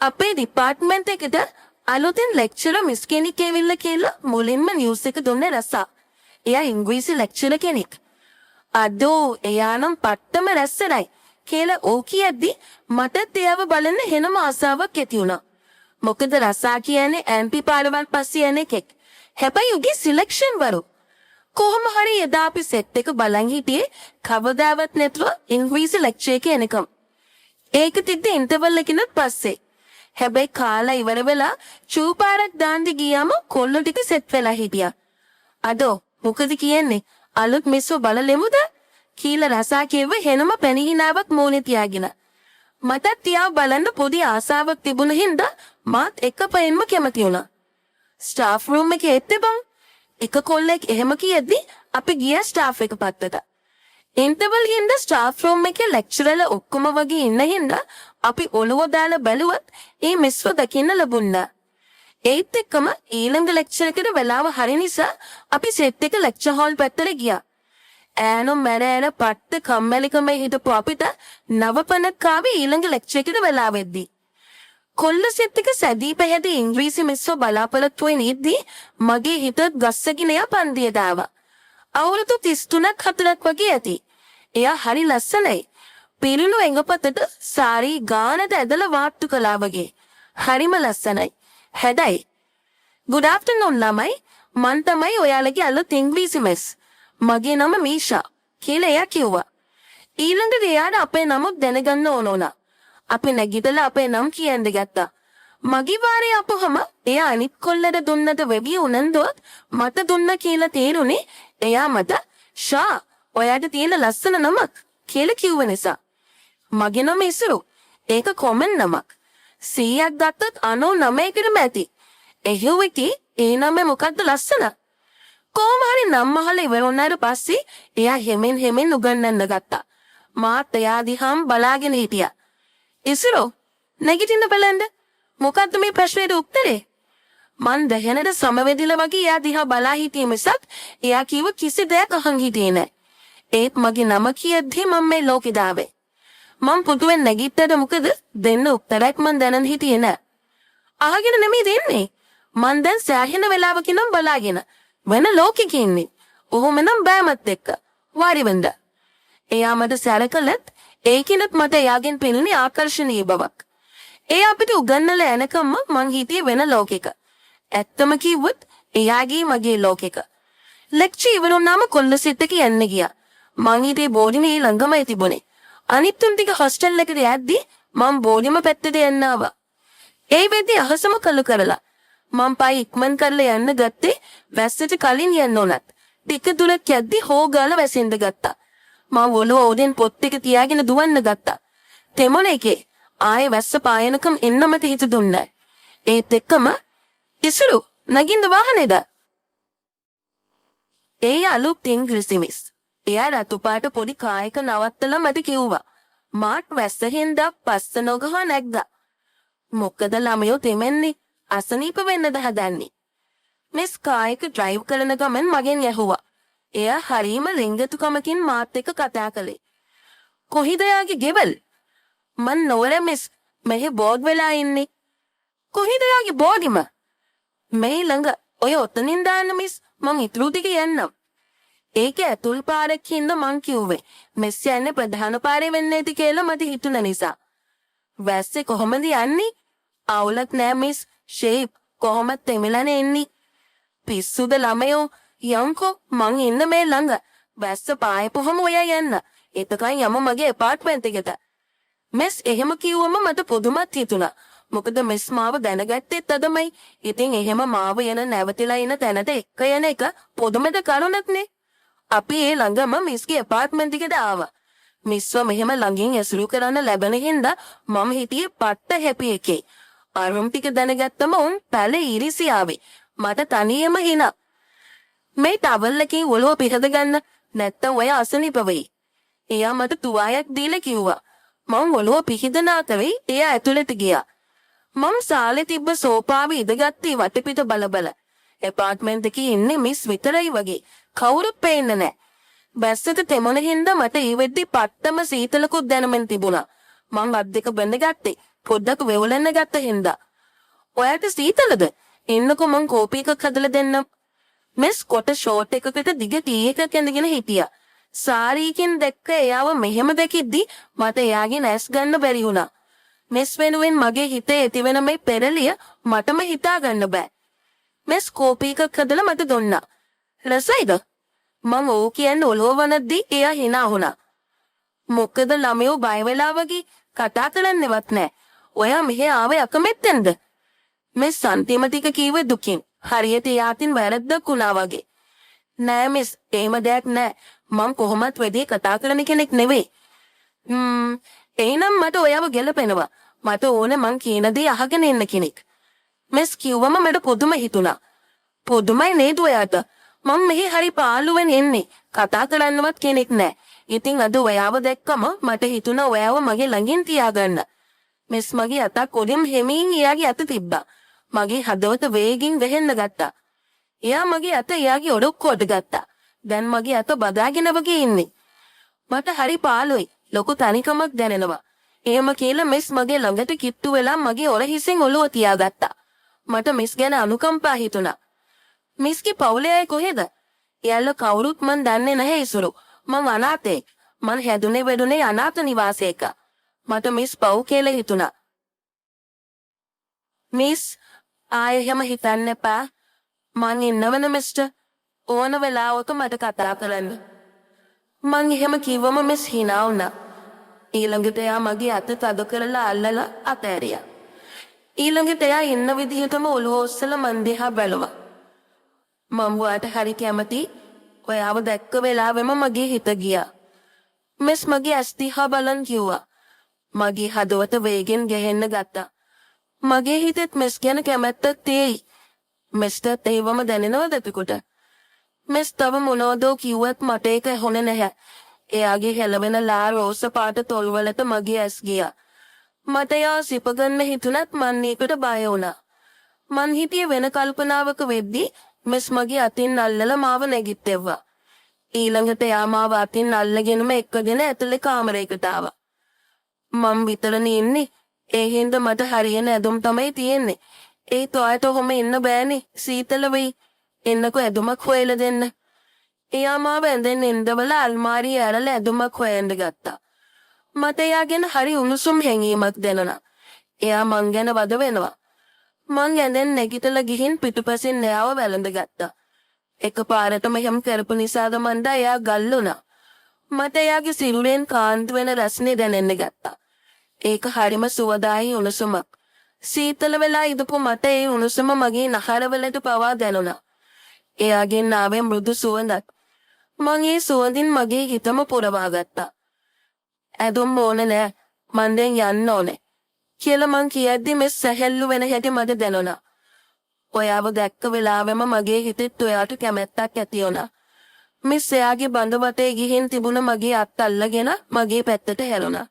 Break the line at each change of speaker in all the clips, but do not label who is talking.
අපේ ඩිපාර්ට්මන්ට් එකට අලුතෙන් ලෙක්චරර් මිස් කෙනෙක් ඇවිල්ලා කියලා මුලින්ම නිවුස් එක දුන්නේ රසා. එයා ඉංග්‍රීසි ලෙක්චරර් කෙනෙක්. අදෝ එයා නම් පට්ටම රැස්සරයි කියලා ඕ කියද්දි මටත් එයාව බලන්න හෙනම ආසාවක් ඇති වුණා. මොකද රසා කියන්නේ MP පාරවල් පස්සේ යන එකෙක්. හැබැයි උගේ සිලෙක්ෂන් වරු කොහොම හරි එදා අපි සෙට් එක බලන් හිටියේ කවදාවත් නැතුව ඉංග්‍රීසි ලෙක්චර් එක එනකම්. ඒක තිද්දි ඉන්ටර්වල් එකකින් පස්සේ. හැබැයි කාලා ඉවර වෙලා චූපාරක් දාන්න ගියාම කොල්ලෝ ටික සෙට් වෙලා හිටියා. අදෝ මොකද කියන්නේ? අලුත් මිස්ව බලලෙමුද? කියලා රසා කිව්ව හෙනම පැණිහිනාවක් මූණේ තියාගෙන. මටත් තියාව බලන්න පොඩි ආසාවක් තිබුණ හින්දා මාත් එකපයින්ම කැමති වුණා. ස්ටාෆ් රූම් එකේ එත්තේ එක කොල්ලෙක් එහෙම කියද්දි අපි ගියා ස්ටාෆ් එක පැත්තට. ඉන්ටර්වල් හින්දා ස්ටාෆ් රූම් එකේ ලෙක්චරර්ලා ඔක්කොම වගේ ඉන්න හින්දා අපි ඔළුව දාලා බැලුවත් ඒ මිස්ව දකින්න ලැබුණා. ඒත් එක්කම ඊළඟ ලෙක්චර් එකට වෙලාව හරි නිසා අපි සෙට් එක ලෙක්චර් හෝල් පැත්තට ගියා. ඈනෝ මැරෑන පට්ට කම්මැලිකම හිටපු අපිට නවපනක් ආවේ ඊළඟ ලෙක්චර් එකට වෙලාවෙද්දී. කොල්ල සෙට් එක සැදී පැහැදී ඉංග්‍රීසි මිස්ව බලාපොරොත්තු වෙන ඉද්දී මගේ හිතත් ගස්සගෙන එයා පන්තියට ආවා. අවුරුදු 33ක් 4ක් වගේ ඇති. එයා හරි ලස්සනයි. පිරුණු එඟපතට සාරී ගානට ඇදලා වාට්ටු කළා වගේ. හරිම ලස්සනයි. හැඩයි. good afternoon ළමයි. මං තමයි ඔයාලගේ අලුත් ඉංග්‍රීසි මිස්. මගේ නම මීෂා කියලා එයා කිව්වා. ඊළඟට එයාට අපේ නම දැනගන්න ඕන වුණා. අපි නැගිටලා අපේ නම් කියන්න ගත්තා. මගේ වාරේ අපුවම එයා අනිත් කොල්ලට දුන්නට වෙවි උනන්දුවත් මට දුන්න කියලා තේරුනේ එයා මට ෂා ඔයාට තියෙන ලස්සන නමක් කියලා කිව්ව නිසා. මගේ නම ඉසුරු. ඒක කොමන් නමක්. 100ක් ගත්තත් 99කටම ඇති. එහෙව්වෙකි ඒ නම මොකද්ද ලස්සන? කොහොම හරි නම් අහලා ඉවර වුණාට පස්සේ එයා හෙමෙන් උගන්වන්න ගත්තා. මාත් එයා දිහාම බලාගෙන හිටියා. ඉසුරු නැගිටින්න බලන්න. මොකද්ද මේ ප්‍රශ්නෙට උත්තරේ? මන් දැහැනට සමවැදිලා වගේ එයා දිහා බලා හිටියේ මිසක් එයා කිව්ව කිසි දෙයක් අහන් හිටියේ නැහැ. ඒත් මගේ නම කියද්දී මම මේ ලෝකෙට ආවේ. මම පුදුවෙන් නැගිට්ටට මොකද දෙන්න උත්තරයක් මන් දැනන් හිටියේ නෑ. අහගෙන නෙමෙයි දෙන්නේ. මන් දැන් සෑහෙන වෙලාවකින් නම් බලාගෙන වෙන ලෝකෙක ඉන්නේ. ඔහොම නම් බෑමත් එක්ක. වාඩි වෙන්න. එයා මට සැලකලත් ඒකිනත් මට එයාගෙන් පෙනුනේ ආකර්ෂණීය බවක්. එයා අපිට උගන්නලා යනකම්ම මං හිටියේ වෙන ලෝකෙක. ඇත්තම කිව්වොත් එයාගේ මගේ ලෝකෙක. ලෙක්චර් ඉවර වුණාම කොල්ල සෙට් එක යන්න ගියා. මං හිටියේ බෝඩිමේ ළඟමයි තිබුණේ. අනිත් තුන් ටික හොස්ටල් එකට යද්දි මම බෝඩිම පැත්තට යන්න ආවා. ඒ වෙද්දි අහසම කළු කරලා මම පයි ඉක්මන් කරලා යන්න ගත්තේ වැස්සට කලින් යන්න උනත්. ටික දුරක් යද්දි හොගාලා වැසෙන්න ගත්තා. මම ඔළුව උඩින් පොත් ටික තියාගෙන දුවන්න ගත්තා. තෙමොන එකේ ආයේ වැස්ස පායනකම් එන්න මට හිත දුන්නා. ඒත් එක්කම ඉසුරු නගින්න වාහනේද? ඒ අලුත් ඉංග්‍රීසි මිස්. එයා රතුපාට පොඩි කායක නවත්තලා මට කිව්වා. මාත් වැස්ස හින්දා පස්ස නොගහ නැග්දා. මොකද ළමයෝ තෙමෙන්නේ අසනීප වෙන්නද හදන්නේ. මිස් කායක ඩ්‍රයිව් කරන ගමන් මගෙන් ඇහුවා. එයා හරීම රිංගතුකමකින් මාත් එක්ක කතා කළේ. කොහිද යාගේ ගෙවල්? මන් නොවර මිස් මෙහි බෝඩ් වෙලා ඉන්නේ. කොහිද යාගේ බෝඩිම? මේ ළඟ ඔය ඔතනින් දාන්න මිස් මං ඉතුරු ටික යන්නම්. ඒක ඇතුල් පාරක් හින්දා මං කිව්වේ මෙස් යන්නේ ප්‍රධාන පාරේ වෙන්නේ නැති කියලා මට හිතුණ නිසා. වැස්සේ කොහොමද යන්නේ? අවුලක් නෑ මිස්. ෂේප් කොහොමද තෙමිලානේ එන්නේ? පිස්සුද ළමයෝ? යම්කෝ මං ඉන්න මේ ළඟ. වැස්ස පායපුවම ඔයා යන්න. එතකන් යම මගේ ඇපාර්ට්මන්ට් එකට. මිස් එහෙම කිව්වම මට පුදුමත් හිතුණා. මොකද මිස් මාව දැනගත්තෙත් අදමයි. ඉතින් එහෙම මාව යන නැවතිලා ඉන තැනට එක්ක යන එක පොදුමද කරුණක් නේ. අපි ඒ ළඟම මිස්ගේ ඇපාර්ට්මන්ට් එකට ආවා. මිස්ව මෙහෙම ළඟින් ඇසුරු කරන්න ලැබෙන හින්දා මම හිටියේ පට්ට හැපි එකේ. අරුම් ටික දැනගත්තම උන් පැලේ ඉරිසියාවේ. මට තනියම හිනා. මේ ටවල් එකකින් ඔලුව පිහද ගන්න නැත්තම් ඔය අසනීප වෙයි. එයා මට තුවායක් දීලා කිව්වා. මම ඔලුව පිහිදන අතරේ එයා ඇතුළට ගියා. මම සාලේ තිබ්බ සෝපාවේ ඉඳගත්තේ වටපිට බල. ඇපාර්ට්මන්ට් එකේ ඉන්නේ මිස් විතරයි වගේ. කවුරුත් පේන්නේ නැහැ. බැස්සට තෙමොන හින්දා මට ඊ වෙද්දි පට්ටම සීතලකුත් දැනෙමින් තිබුණා. මං අත් දෙක බැඳ ගත්තේ. පොඩ්ඩක් වෙවුලන්න ගත්ත හින්දා. ඔයාට සීතලද? එන්නකෝ මං කෝපි එකක් හදලා දෙන්නම්. මිස් කොට ෂෝට් එකකට දිග ටී එකක් ඇඳගෙන හිටියා. සාරීකින් දැක්ක එයාව මෙහෙම දැකිද්දි මට එයාගේ නැස් ගන්න බැරි වුණා. මිස් වෙනුවෙන් මගේ හිතේ ඇතිවෙන මේ පෙරලිය මටම හිතා ගන්න බෑ. මිස් කෝපි එකක් හදලා මට දුන්නා. රසයිද? මං ඕ කියන්නේ ඔලුව වනද්දි එයා hina වුණා. මොකද ළමයෝ බය වෙලා වගේ කතා කරන්නේවත් නැහැ. ඔයා මෙහෙ ආවේ අකමැත්තෙන්ද? මිස් අන්තිම ටික කීවේ දුකින්. හරියට එයාටින් වැරද්දක් වුණා වගේ. නෑ මිස්, එහෙම දෙයක් නෑ. මම කොහොමත් වැඩි කතා කරන කෙනෙක් නෙවෙයි. එහෙනම් මට ඔයාව ගැලපෙනවා. මට ඕනේ මං කියන දේ අහගෙන ඉන්න කෙනෙක්. මිස් කිව්වම මට පුදුම හිතුණා. පුදුමයි නේද ඔයාට? මම මෙහි හරි පාළුවෙන් එන්නේ. කතා කරන්නවත් කෙනෙක් නෑ. ඉතින් අද ඔයාව දැක්කම මට හිතුණා ඔයාව මගේ ළඟින් තියාගන්න. මිස් මගේ අතක් උඩින් හැමින් එයාගේ අත තිබ්බා. මගේ හදවත වේගින් වෙහෙන්න ගත්තා. එයා මගේ අත එයාගේ ඔඩොක්කුවට ගත්තා. දැන් මගේ අත බදාගෙන වගේ ඉන්නේ. මට හරි පාළුයි. ලොකු තනිකමක් දැනෙනවා. එහෙම කියලා මිස් මගේ ළඟට කිට්ටු වෙලා මගේ ඔර හිසෙන් ඔළුව තියාගත්තා. මට මිස් ගැන අනුකම්පා හිතුණා. මිස්ගේ පවුලේ අය කොහෙද? එයාලා කවුරුත් මන් දන්නේ නැහැ ඉසුරු. මං අනාථයෙක්. මං හැදුනේ වැඩුනේ අනාථ නිවාසයක. මට මිස් පව් කියලා හිතුණා. මිස් ආයෙ හැම හිතන්න එපා. මං ඉන්නවන මිස්ටර්. ඕන වෙලාවක මට කතා කරන්න. මං එහෙම කිව්වම මිස් hina වුණා. ඊළඟට එයා මගේ අත තද කරලා අල්ලලා අතෑරියා. ඊළඟට එයා ඉන්න විදිහටම ඔළුව ඔස්සලා මන් දිහා බැලුවා. මම වාට හරි කැමති. ඔයාව දැක්ක වෙලාවෙම මගේ හිත ගියා. මිස් මගේ ඇස් දිහා බලන් කිව්වා. මගේ හදවත වේගෙන් ගැහෙන්න ගත්තා. මගේ හිතෙත් මිස් ගැන කැමැත්තක් තියෙයි. මිස්ටර් ඒවම දැනෙනවද එතකොට? මිස් තව මොනවදෝ කිව්වත් මට ඒක ඇහුනේ නැහැ. එයාගේ හැලවෙන ලා රෝස පාට තොල්වලට මගේ ඇස් ගියා. මට එයා සිප ගන්න හිතුණත් මන් ඒකට බය වුණා. මන් හිතියේ වෙන කල්පනාවක වෙද්දී මිස් මගේ අතින් අල්ලලා මාව නැගිට්ටෙව්වා. ඊළඟට එයා මාව අතින් අල්ලගෙනම එක්කගෙන ඇතුලේ කාමරයකට ආවා. මම විතරනේ ඉන්නේ. ඒ හින්දා මට හරියන ඇඳුම් තමයි තියෙන්නේ. ඒ තොයට ඔහොම ඉන්න බෑනේ. සීතල වෙයි. එන්නකෝ ඇඳුමක් හොයලා දෙන්න. එයා මාව ඇඳෙන් ඉඳවල අල්මාරිය ඇරලා ඇඳුමක් හොයන්න ගත්තා. මට එයාගෙන හරි උණුසුම් හැඟීමක් දැනුණා. එයා මං ගැන වද වෙනවා. මං ඇඳෙන් නැගිටලා ගිහින් පිටුපසින් එයාව වැළඳගත්තා. එකපාරටම හැම කරපු නිසාද මන්ද එයා ගල්ුණා. මට එයාගේ සිරුරෙන් කාන්ත වෙන රසනේ දැනෙන්න ගත්තා. ඒක හරිම සුවදායි උණුසුමක්. සීතල වෙලා ඉදපු මට ඒ උණුසුම මගේ නහරවලට පවා දැනුණා. එයාගෙන් ආවේ මෘදු සුවඳක්. මං ඒ සුවඳින් මගේ හිතම පුරවා ගත්තා. ඇඳුම් ඕනේ නෑ. මං දැන් යන්න ඕනේ. කියලා මං කියද්දි මිස් සැහැල්ලු වෙන හැටි මට දැනුණා. ඔයාව දැක්ක වෙලාවෙම මගේ හිතෙත් ඔයාට කැමැත්තක් ඇති වුණා. මිස් එයාගේ බඳ වටේ ගිහින් තිබුණ මගේ අත් අල්ලගෙන මගේ පැත්තට හැරුණා.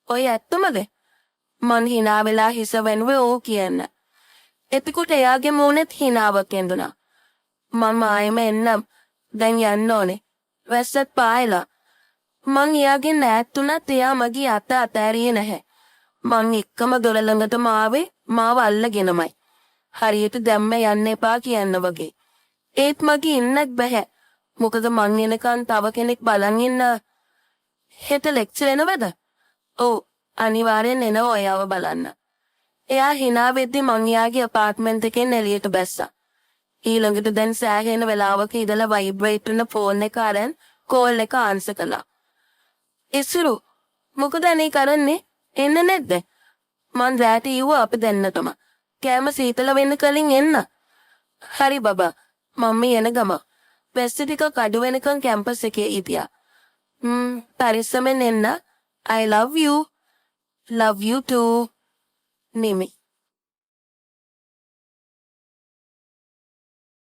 ඔය ඇත්තමද? මං hina වෙලා හිස වෙනුවේ ඕ කියන්න. එතකොට එයාගේ මූණෙත් hinaවක් එඳුණා. මම ආයෙම එන්නම්. දැන් යන්න ඕනේ. වැස්සත් පායලා. මං එයාගෙන් ඈත් වුණත් එයා මගේ අත අතෑරියේ නැහැ. මං එක්කම දොර ළඟටම ආවේ මාව අල්ලගෙනමයි. හරියට දැම්ම යන්න එපා කියන්න වගේ. ඒත් මගේ ඉන්නත් බෑ. මොකද මං එනකන් තව කෙනෙක් බලන් ඉන්න. හෙට ලෙක්චර් එනවද? ඔව්, අනිවාර්යෙන් එනවා ඔයාව බලන්න. එයා hina වෙද්දි මං එයාගේ අපාර්ට්මන්ට් එකෙන් එළියට බැස්සා. ඊළඟට දැන් සෑහෙන වෙලාවක ඉඳලා වයිබ්‍රේට් වෙන ෆෝන් එක අරන් කෝල් එක ආන්සර් කළා. ඉස්සුරු මොකද අනේ කරන්නේ? එන්න නැද්ද? මං රැට ඉව්වා අපි දෙන්නටම. කෑම සීතල වෙන්න කලින් එන්න. හරි බබා. මම්මි එන ගම. වැස්ස ටික අඩු වෙනකන් කැම්පස් එකේ ඉතියා. පරිස්සමෙන් එන්න. I love you. Love you too. Nimi.